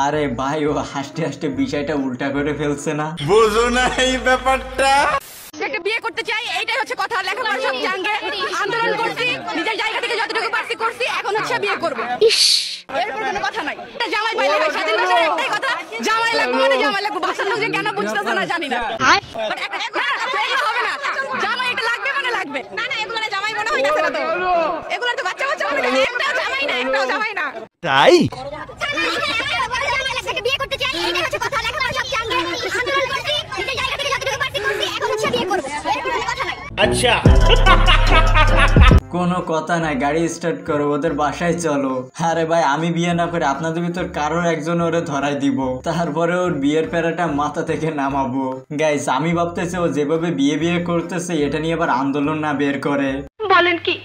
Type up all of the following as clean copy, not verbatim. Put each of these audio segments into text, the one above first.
আরে ভাই ও হাসতে হাসতে বিষয়টা উল্টা করে ফেলছে না, বুঝো না এই ব্যাপারটা। একটা বিয়ে করতে চাই, এইটাই হচ্ছে কথা। লেখাপড়া সব জাঙ্গে আন্দোলন করছি, নিজের জায়গা থেকে যতটুকু পারছি করছি, এখন হচ্ছে বিয়ে করবো। এরপর কোনো কথা নাই। জামাই পাইলে ভাই স্বাধীন ভাষার একটাই কথা, জামাই লাগবে মানে জামাই লাগবে। বাসার লোক কেন বুঝতেছে না জানি না, হবে না। জামাই এটা লাগবে মানে লাগবে। না না, এগুলো জামাই মনে হয় না, তো এগুলো তো বাচ্চা বাচ্চা মনে হয়। একটাও জামাই না, একটাও জামাই না। তাই বিয়ে করতে চাই, এইটাই হচ্ছে কথা। লেখাপড়া সব জাঙ্গে আন্দোলন করছি, নিজের জায়গা থেকে যতটুকু পারছি করছি, এখন হচ্ছে বিয়ে করবো। এরপর কোনো কথা নাই। আচ্ছা কোনো কথা নাই, গাড়ি স্টার্ট করো, ওদের বাসায় চলো। আরে ভাই আমি বিয়ে না করে আপনাদের ভিতর কারোর একজন ওরে ধরাই দিব, তারপরে ওর বিয়ের প্যারাটা মাথা থেকে নামাবো। গাইস আমি ভাবতেছি ও যেভাবে বিয়ে বিয়ে করতেছে এটা নিয়ে আবার আন্দোলন না বের করে। বলেন কি?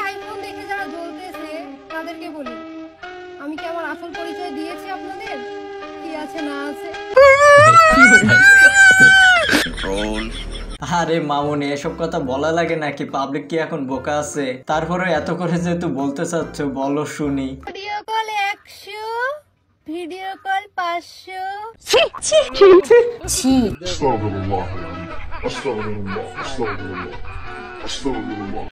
আইফোন দেখে যারা জ্বলতেছে তাদেরকে বলি, আমি কি আমার আসল পরিচয় দিয়েছি আপনাদের? কি আছে না আছে। আরে মামুনি এসব কথা বলা লাগে নাকি? পাবলিক কি এখন বোকা আছে? তারপরে এত করে যেহেতু বলতে চাচ্ছ বলো শুনি। Video call 100, video call 500। ছি ছি ছি। আস্তাগফিরুল্লাহ আস্তাগফিরুল্লাহ আস্তাগফিরুল্লাহ আস্তাগফিরুল্লাহ।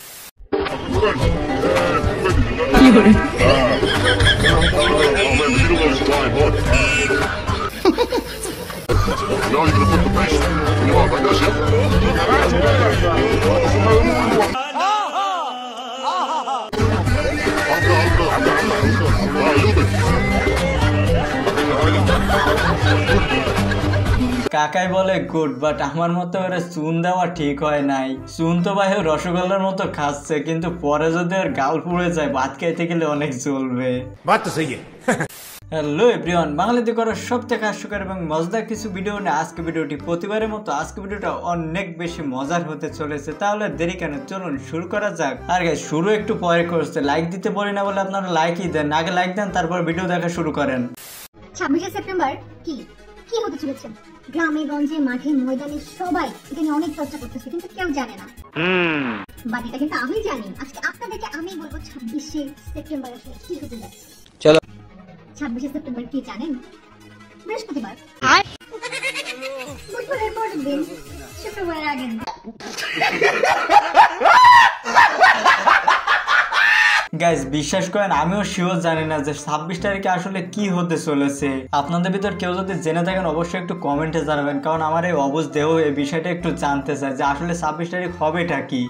কি হলো? Now you're gonna put the bass in your mouth like that shit. কাকাই বলে গুড, বাট আমার মতো ওরা চুন দেওয়া ঠিক হয় নাই। চুন তো ভাই রসগোল্লার মতো খাচ্ছে, কিন্তু পরে যদি ওর গাল পুড়ে যায় ভাত খাইতে গেলে অনেক জ্বলবে। বাত তো সহি। হ্যালো এভরিওয়ান, বাঙালিতে করার সব থেকে হাস্যকর এবং মজাদার কিছু ভিডিও নিয়ে আজকে ভিডিওটি। প্রতিবারের মতো আজকে ভিডিওটা অনেক বেশি মজার হতে চলেছে, তাহলে দেরি কেন, চলুন শুরু করা যাক। আর গাইস শুরু একটু পরে করছে, লাইক দিতে বলি না বলে আপনারা লাইকই দেন, আগে লাইক দেন তারপর ভিডিও দেখা শুরু করেন। 26শে সেপ্টেম্বর কি কি হতে চলেছে? গ্রামে গঞ্জে মাঠে ময়দানে সবাই এটা নিয়ে অনেক চর্চা করতেছে, কিন্তু কেউ জানে না। বাট এটা কিন্তু আমি জানি। আজকে আপনাদেরকে আমি বলবো 26শে সেপ্টেম্বর আসলে কি হতে যাচ্ছে। চলো 26শে সেপ্টেম্বর কি জানেন? বৃহস্পতিবার। বুধবারের পরের দিন, শুক্রবারের আগের দিন। গাইস বিশ্বাস করেন আমিও শিওর জানি না যে 26 তারিখে আসলে কি হতে চলেছে। আপনাদের ভিতর কেউ যদি জেনে থাকেন অবশ্যই একটু কমেন্টে জানাবেন, কারণ আমার এই অবুঝ দেহ এই বিষয়টা একটু জানতে চাই যে আসলে 26 তারিখ হবেটা কি।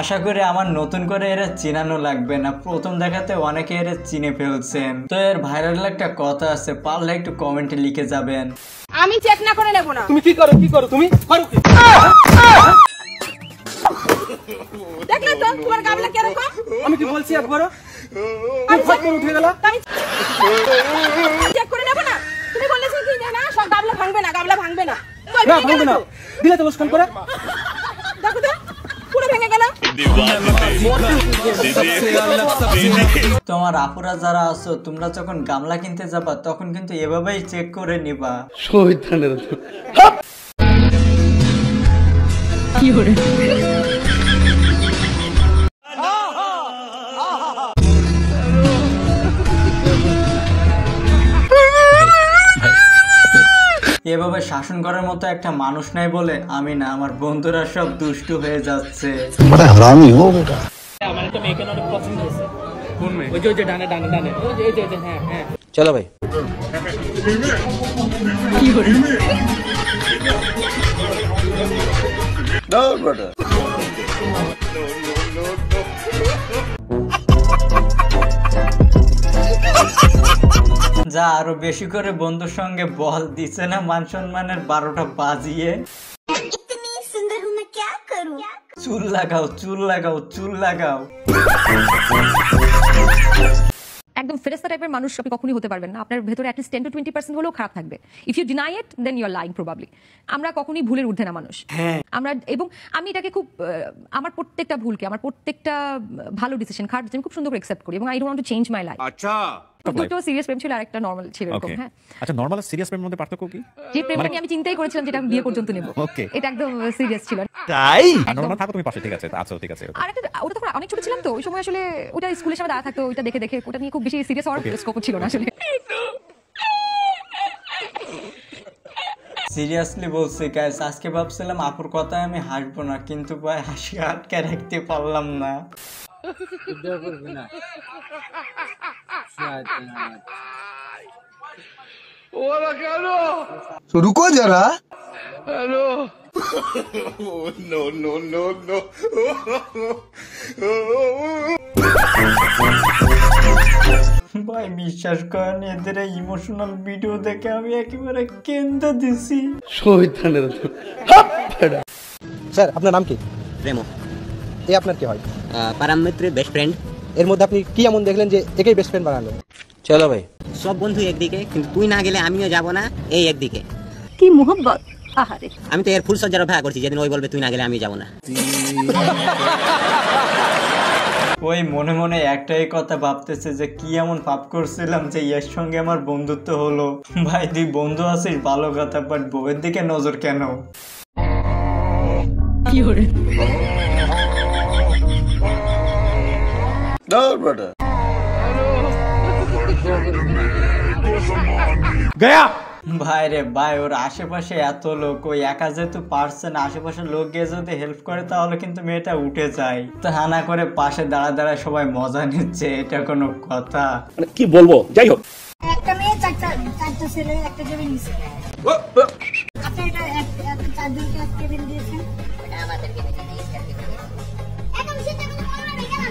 আশা করি আমার নতুন করে এরা চিনানো লাগবে না, প্রথম দেখাতে অনেকে এরা চিনে ফেলছেন। তো এর ভাইরাল একটা কথা আছে, পারলে একটু কমেন্টে লিখে যাবেন। আমি চেক না করে নেব না। তুমি কি করো তুমি করো কি? দেখলে তো তোমার গাবলা কি রকম? আমি কি বলছি একবারও? আমি ফাট করে উঠে গেল। আমি চেক করে নেব না। তুমি বলেছো কি না সব গাবলা ভাঙবে না, গাবলা ভাঙবে না। না ভাঙবে না, দিলে তো লস্কান করে। দেখো তো পুরো ভেঙে গেল। তোমার আপুরা যারা আছো তোমরা যখন গামলা কিনতে যাবা তখন কিন্তু এভাবেই চেক করে নিবা। কি হরে এভাবে শাসন করার মতো একটা মানুষ নাই বলে আমি না, আমার বন্ধুরা সব দুষ্টু হয়ে যাচ্ছে। আমার তো মেয়েকে অনেক পছন্দ হয়েছে। কোন মেয়ে? ওই যে ডানে ডানে ডানে, ওই যে হ্যাঁ হ্যাঁ। চলো ভাই। কি হরে নো ব্রাদার। যা আরো বেশি করে বন্ধুর সঙ্গে বল দিছে না মান সম্মানের 12টা বাজিয়ে। চুল লাগাও চুল লাগাও চুল লাগাও। একদম ফেরেস্তা টাইপের মানুষ আপনি কখনোই হতে পারবেন না। আপনার ভেতরে অ্যাটলিস্ট 10 to 20% হলেও খারাপ থাকবে। If you deny it then you are lying probably. আমরা কখনোই ভুলের ঊর্ধ্বে না মানুষ। আমরা এবং আমি এটাকে খুব আমার প্রত্যেকটা ভুলকে, আমার প্রত্যেকটা ভালো ডিসিশন, খারাপ ডিসিশন খুব সুন্দর করে অ্যাকসেপ্ট করি এবং I don't want to change my life. আচ্ছা, দুটো সিরিয়াস প্রেম ছিল আর একটা নরমাল ছিল এরকম। হ্যাঁ, আচ্ছা, নরমাল আর সিরিয়াস প্রেমের মধ্যে পার্থক্য কি? যে প্রেমটা আমি চিন্তাই করেছিলাম যেটা আমি বিয়ে পর্যন্ত নেব, এটা একদম সিরিয়াস ছিল। তাই নরমাল থাকো তুমি পাশে, ঠিক আছে, আছো, ঠিক আছে। আর একটা ওটা তো অনেক ছোট ছিলাম তো ওই সময়, আসলে ওটা স্কুলের সামনে দাঁড়া থাকতো, ওইটা দেখে দেখে ওটা নিয়ে খুব বেশি সিরিয়াস হওয়ার স্কোপ ছিল না আসলে। সিরিয়াসলি বলছি গাইস, আজকে ভাবছিলাম আপুর কথায় আমি হাসবো না, কিন্তু ভাই হাসি আটকে রাখতে পারলাম না। रुको जरा। No, no, no, no. ভাই বিশ্বাস করেন, এদের ইমোশনাল ভিডিও দেখে আমি একেবারে কেন্দে দিছি। স্যার আপনার নাম কি? প্রেমো। এ আপনার কি হয়? পারাম মিত্রের বেস্ট ফ্রেন্ড। এর মধ্যে আপনি কি এমন দেখলেন যে একেই বেস্ট ফ্রেন্ড বানালেন? চলো ভাই, সব বন্ধু একদিকে, কিন্তু তুই না গেলে আমিও যাব না, এই একদিকে। কি মোহব্বত! আহারে, আমি তো এর ফুল সজ্জার অপেক্ষা করছি, যেদিন ওই বলবে তুই না গেলে আমি যাব না। ওই মনে মনে একটাই কথা ভাবতেছে যে কি এমন পাপ করছিলাম যে এর সঙ্গে আমার বন্ধুত্ব হলো। ভাই তুই বন্ধু আছিস ভালো কথা, বাট বউয়ের দিকে নজর কেন? কি হরে No, brother. গয়া ভাই রে ভাই, ওর আশেপাশে এত লোক, ওই একা যেহেতু পারছে না, আশেপাশের লোক গিয়ে যদি হেল্প করে তাহলে কিন্তু মেয়েটা উঠে যায়। তা না করে পাশে দাঁড়া দাঁড়ায় সবাই মজা নিচ্ছে, এটা কোনো কথা? মানে কি বলবো, যাই হোক। একটা মেয়ে চারটা ছেলে একটা টেবিল দিয়েছে। আপনি এটা চারজনকে এক টেবিল দিয়েছেন? এটা আমাদেরকে দিয়েছেন। একদম সেটা কোনো বলা নেই কেন?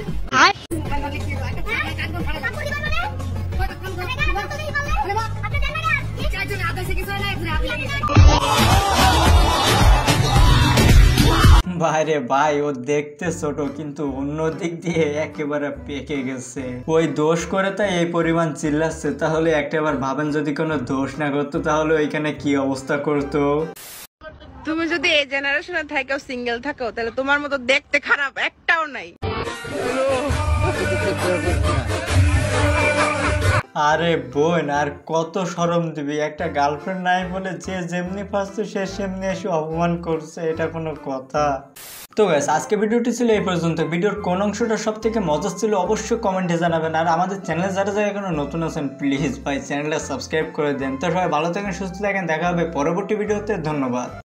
ভাইরে ভাই, ও দেখতে ছোট কিন্তু অন্য দিক দিয়ে একেবারে পেকে গেছে। ওই দোষ করে তাই এই পরিমাণ চিল্লাচ্ছে, তাহলে একটাবার ভাবেন যদি কোনো দোষ না করতো তাহলে ওইখানে কি অবস্থা করতো? তুমি যদি এই জেনারেশনে থাকো, সিঙ্গেল থাকো, তাহলে তোমার মতো দেখতে খারাপ একটাও নাই। আরে বোন, আর কত শরম দিবি? একটা গার্লফ্রেন্ড নাই বলে যে যেমনি ফার্স্ট সে সেমনি এসে অপমান করছে, এটা কোনো কথা? তো গাইস, আজকে ভিডিওটি ছিল এই পর্যন্ত। ভিডিওর কোন অংশটা সব থেকে মজা ছিল অবশ্যই কমেন্টে জানাবেন। আর আমাদের চ্যানেলে যারা যারা এখনো নতুন আছেন প্লিজ ভাই চ্যানেলটা সাবস্ক্রাইব করে দেন। তো সবাই ভালো থাকেন, সুস্থ থাকেন, দেখা হবে পরবর্তী ভিডিওতে। ধন্যবাদ।